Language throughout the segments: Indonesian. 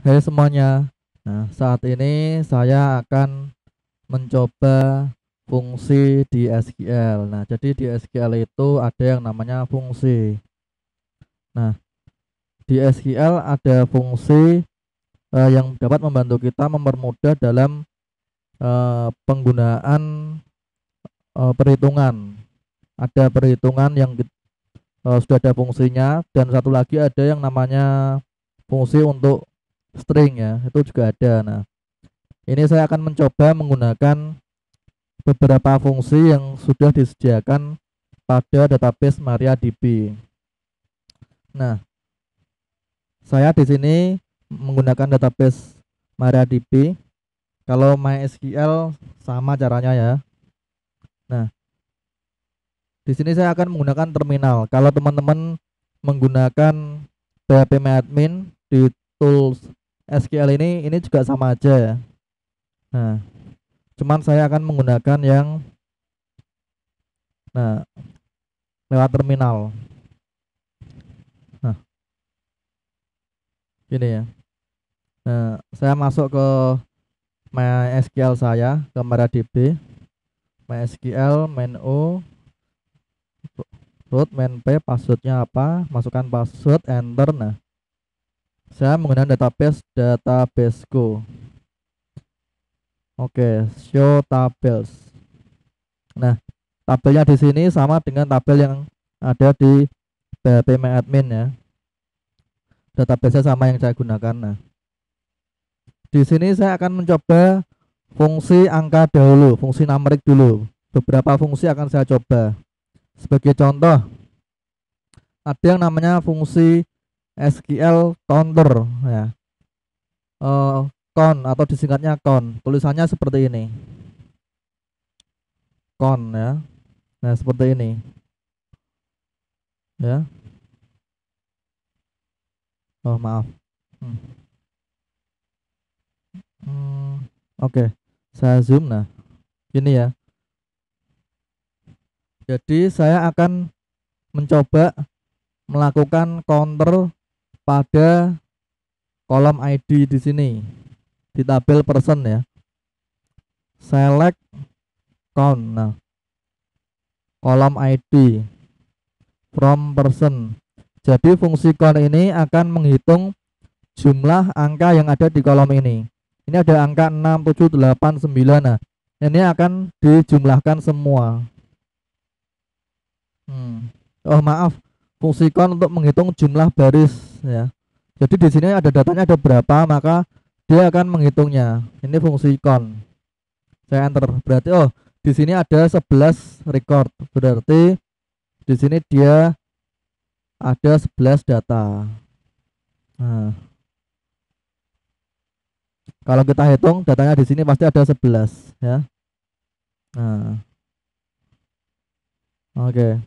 Hai semuanya. Nah, saat ini saya akan mencoba fungsi di SQL. Nah, jadi di SQL itu ada yang namanya fungsi. Nah, di SQL ada fungsi yang dapat membantu kita mempermudah dalam penggunaan perhitungan. Ada perhitungan yang sudah ada fungsinya, dan satu lagi ada yang namanya fungsi untuk string ya, itu juga ada. Nah, ini saya akan mencoba menggunakan beberapa fungsi yang sudah disediakan pada database MariaDB. Nah, saya di sini menggunakan database MariaDB. Kalau MySQL sama caranya ya. Nah, di sini saya akan menggunakan terminal. Kalau teman-teman menggunakan phpMyAdmin di tools SQL ini juga sama aja ya. Nah, cuman saya akan menggunakan yang nah lewat terminal. Nah, gini ya. Nah, saya masuk ke MySQL saya, ke MariaDB, MySQL, main O, root, main P, passwordnya apa, masukkan password, enter. Nah, saya menggunakan databaseku. Oke, show tables. Nah, tabelnya di sini sama dengan tabel yang ada di phpMyAdmin ya. Database sama yang saya gunakan. Nah, di sini saya akan mencoba fungsi angka dahulu, fungsi numerik dulu. Beberapa fungsi akan saya coba. Sebagai contoh, ada yang namanya fungsi SQL counter ya. Count atau disingkatnya count. Tulisannya seperti ini. Count ya. Nah, seperti ini. Ya. Oh, maaf. Hmm. Hmm, Oke. Saya zoom. Nah, ini ya. Jadi saya akan mencoba melakukan counter pada kolom ID di sini di tabel person ya. Select count. Nah, kolom ID from person. Jadi fungsi count ini akan menghitung jumlah angka yang ada di kolom ini. Ini ada angka 6, 7, 8, 9. Nah, ini akan dijumlahkan semua. Oh, maaf. Fungsi count untuk menghitung jumlah baris ya. Jadi di sini ada datanya ada berapa, maka dia akan menghitungnya. Ini fungsi count. Saya enter. Berarti di sini ada 11 record. Berarti di sini dia ada 11 data. Nah, kalau kita hitung datanya di sini pasti ada 11 ya. Nah, oke.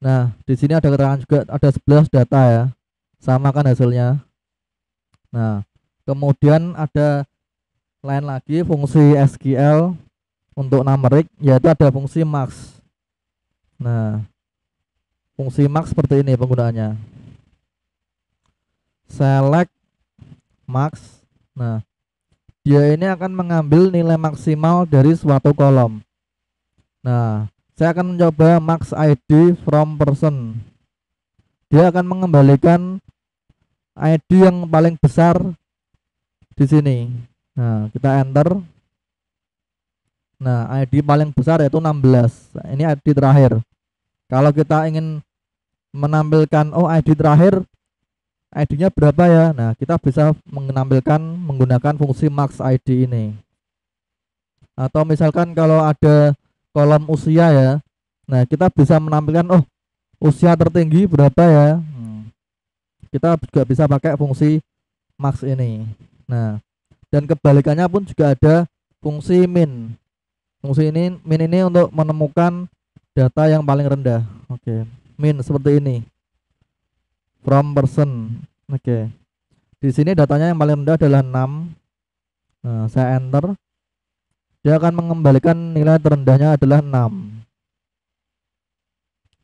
Nah, di sini ada keterangan juga ada 11 data ya. Sama kan hasilnya. Nah, kemudian ada lain lagi fungsi SQL untuk numerik, yaitu ada fungsi max. Nah, fungsi max seperti ini penggunaannya. Select max. Nah, dia ini akan mengambil nilai maksimal dari suatu kolom. Nah, saya akan mencoba max ID from person. Dia akan mengembalikan ID yang paling besar di sini. Nah, kita enter. Nah, ID paling besar yaitu 16. Nah, ini ID terakhir. Kalau kita ingin menampilkan ID terakhir, ID-nya berapa ya? Nah, kita bisa menampilkan menggunakan fungsi max ID ini. Atau misalkan kalau ada kolom usia ya. Nah, kita bisa menampilkan usia tertinggi berapa ya? Kita juga bisa pakai fungsi max ini. Nah, dan kebalikannya pun juga ada fungsi min. Fungsi ini min ini untuk menemukan data yang paling rendah. Oke. Min seperti ini. From person. Oke. Di sini datanya yang paling rendah adalah 6. Nah, saya enter. Dia akan mengembalikan nilai terendahnya adalah 6.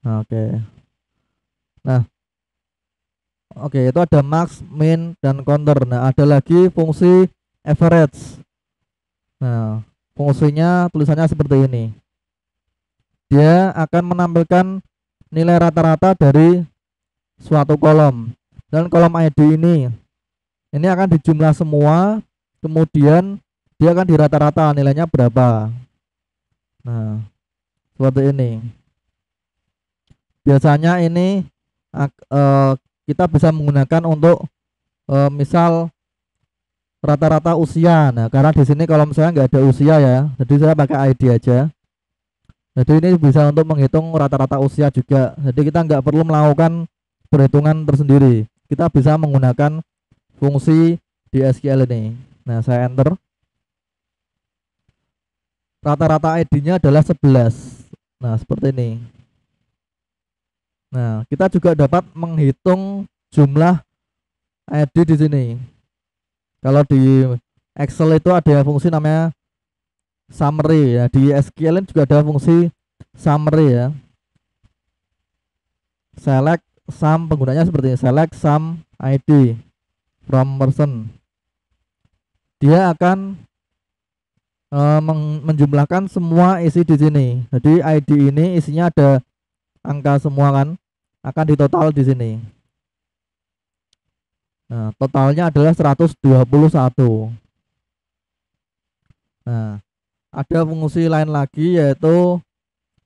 Nah, oke. Nah, Oke, itu ada max, min, dan counter. Nah, ada lagi fungsi average. Nah, fungsinya tulisannya seperti ini. Dia akan menampilkan nilai rata-rata dari suatu kolom. Dan kolom ID ini akan dijumlah semua, kemudian dia akan dirata-rata nilainya berapa. Nah, seperti ini. Biasanya ini kita bisa menggunakan untuk misal rata-rata usia. Nah, karena di sini kalau misalnya nggak ada usia ya, jadi saya pakai ID aja. Jadi ini bisa untuk menghitung rata-rata usia juga. Jadi kita nggak perlu melakukan perhitungan tersendiri. Kita bisa menggunakan fungsi di SQL ini. Nah, saya enter. Rata-rata ID-nya adalah 11. Nah, seperti ini. Nah, kita juga dapat menghitung jumlah ID di sini. Kalau di Excel itu ada fungsi namanya summary ya. Di SQL juga ada fungsi summary ya. Select sum, penggunanya seperti ini. Select sum ID from person. Dia akan menjumlahkan semua isi di sini. Jadi ID ini isinya ada angka semua kan, akan ditotal di sini. Nah, totalnya adalah 121. Nah, ada fungsi lain lagi yaitu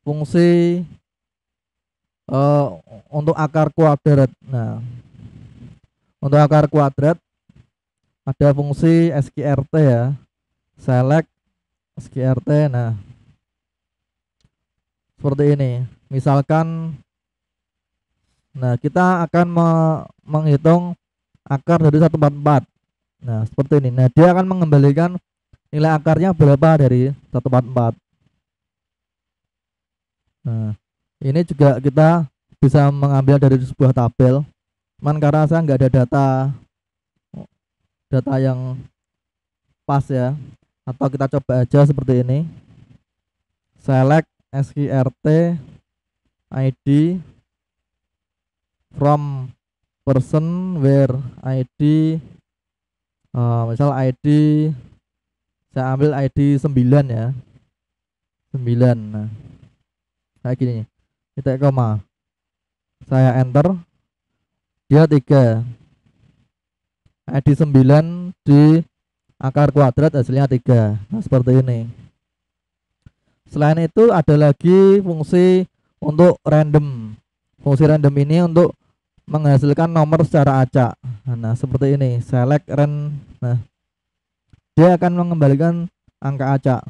fungsi untuk akar kuadrat. Nah, untuk akar kuadrat ada fungsi SQRT ya. Select SQRT. Nah, seperti ini. Misalkan, nah kita akan menghitung akar dari 144. Nah, seperti ini. Nah, dia akan mengembalikan nilai akarnya berapa dari 144. Nah, ini juga kita bisa mengambil dari sebuah tabel. Cuman karena saya nggak ada data yang pas ya, atau kita coba aja seperti ini. Select SQRT ID from person where ID misal ID saya ambil ID 9 ya. 9. Nah, kayak gini. Titik koma. Saya enter. Dia 3. ID 9 di akar kuadrat hasilnya 3. Nah, seperti ini. Selain itu ada lagi fungsi untuk random. Fungsi random ini untuk menghasilkan nomor secara acak. Nah, seperti ini. Select rand. Nah, dia akan mengembalikan angka acak.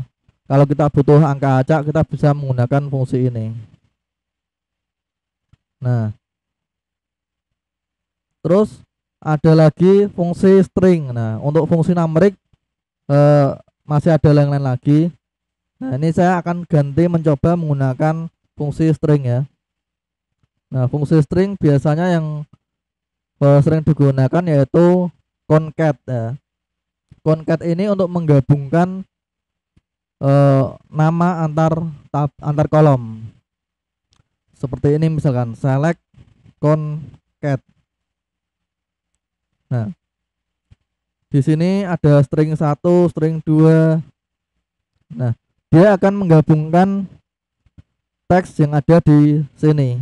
Kalau kita butuh angka acak, kita bisa menggunakan fungsi ini. Nah, terus ada lagi fungsi string. Nah, untuk fungsi numerik masih ada yang lain lagi. Nah, ini saya akan ganti mencoba menggunakan fungsi string ya. Nah, fungsi string biasanya yang sering digunakan yaitu concat ya. Concat ini untuk menggabungkan nama antar kolom. Seperti ini misalkan select concat. Nah, di sini ada string 1, string 2. Nah, dia akan menggabungkan teks yang ada di sini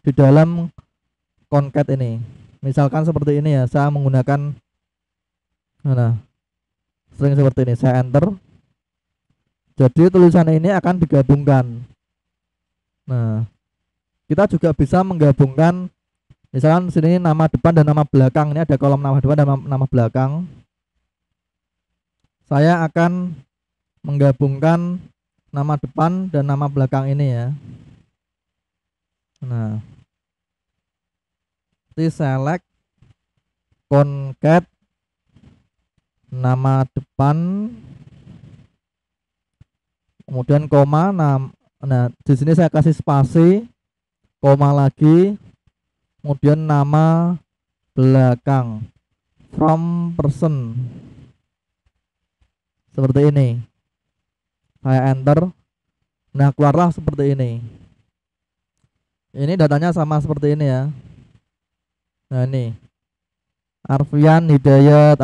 di dalam concat ini. Misalkan seperti ini ya, saya menggunakan string seperti ini, saya enter. Jadi tulisan ini akan digabungkan. Nah, kita juga bisa menggabungkan misalkan sini nama depan dan nama belakang. Ini ada kolom nama depan dan nama belakang. Saya akan menggabungkan nama depan dan nama belakang ini ya. Nah, select concat nama depan, kemudian koma. Nah, di sini saya kasih spasi, koma lagi, kemudian nama belakang from person. Seperti ini. Saya enter. Nah, keluarlah seperti ini. Ini datanya sama seperti ini ya. Nah, ini Arfian Hidayat.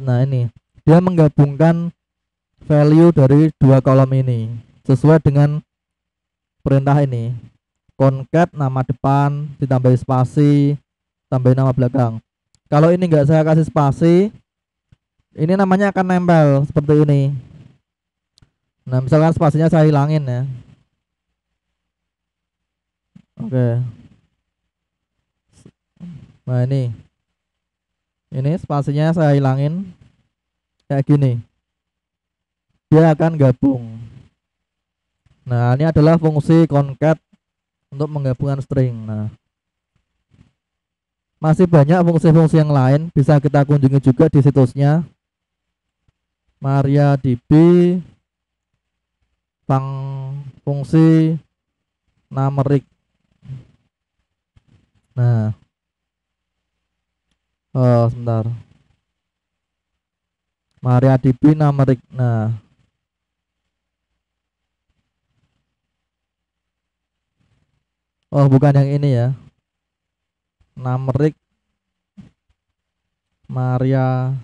Nah, ini dia menggabungkan value dari dua kolom ini sesuai dengan perintah ini. Concat nama depan ditambah spasi, tambah nama belakang. Kalau ini enggak saya kasih spasi, ini namanya akan nempel seperti ini. Nah, misalkan spasinya saya hilangin ya. Oke. Nah, ini spasinya saya hilangin kayak gini. Dia akan gabung. Nah, ini adalah fungsi concat untuk menggabungkan string. Nah, masih banyak fungsi-fungsi yang lain bisa kita kunjungi juga di situsnya MariaDB fungsi numeric. Nah, sebentar. MariaDB numeric. Nah, bukan yang ini ya. Numeric MariaDB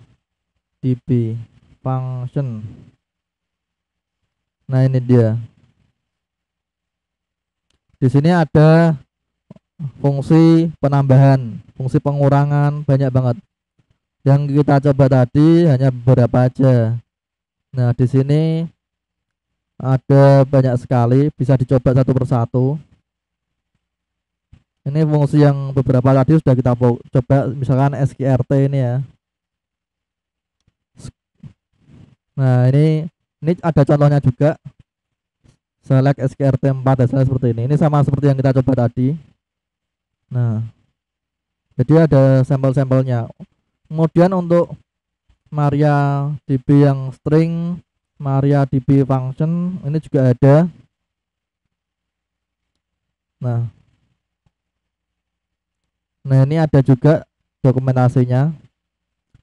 function. Nah, ini dia. Di sini ada fungsi penambahan, fungsi pengurangan, banyak banget. Yang kita coba tadi hanya beberapa aja. Nah, di sini ada banyak sekali, bisa dicoba satu persatu. Ini fungsi yang beberapa tadi sudah kita coba, misalkan SQRT ini ya. Nah, ini ada contohnya juga. Select SQRT 4 hasilnya seperti ini. Ini sama seperti yang kita coba tadi. Nah, jadi ada sampel-sampelnya. Kemudian untuk MariaDB yang string, MariaDB function, ini juga ada. Nah, ini ada juga dokumentasinya.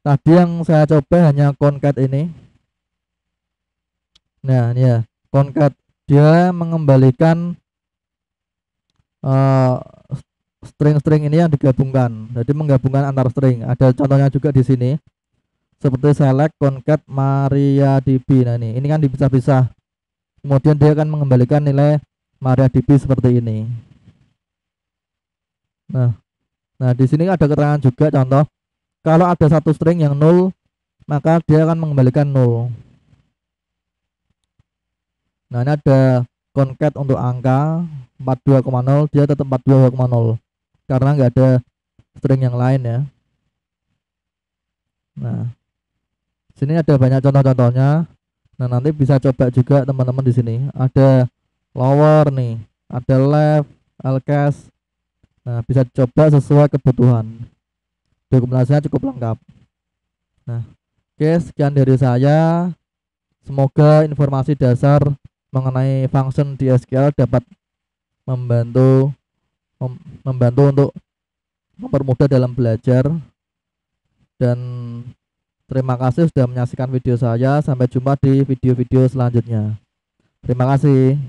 Tadi yang saya coba hanya concat ini. Nah, ini ya, concat. Dia mengembalikan string-string ini yang digabungkan. Jadi menggabungkan antar string. Ada contohnya juga di sini. Seperti select concat MariaDB. Nah, ini kan dipisah-pisah. Kemudian dia akan mengembalikan nilai MariaDB seperti ini. Nah, di sini ada keterangan juga contoh. Kalau ada satu string yang 0, maka dia akan mengembalikan 0. Nah, ini ada concat untuk angka 42,0, dia tetap 42,0 karena nggak ada string yang lain ya. Nah, sini ada banyak contoh-contohnya. Nah, nanti bisa coba juga teman-teman di sini. Ada lower nih, ada left, lcast. Nah, bisa coba sesuai kebutuhan. Dokumentasinya cukup lengkap. Nah, oke, sekian dari saya. Semoga informasi dasar mengenai function di SQL dapat membantu untuk mempermudah dalam belajar. Dan terima kasih sudah menyaksikan video saya. Sampai jumpa di video-video selanjutnya. Terima kasih.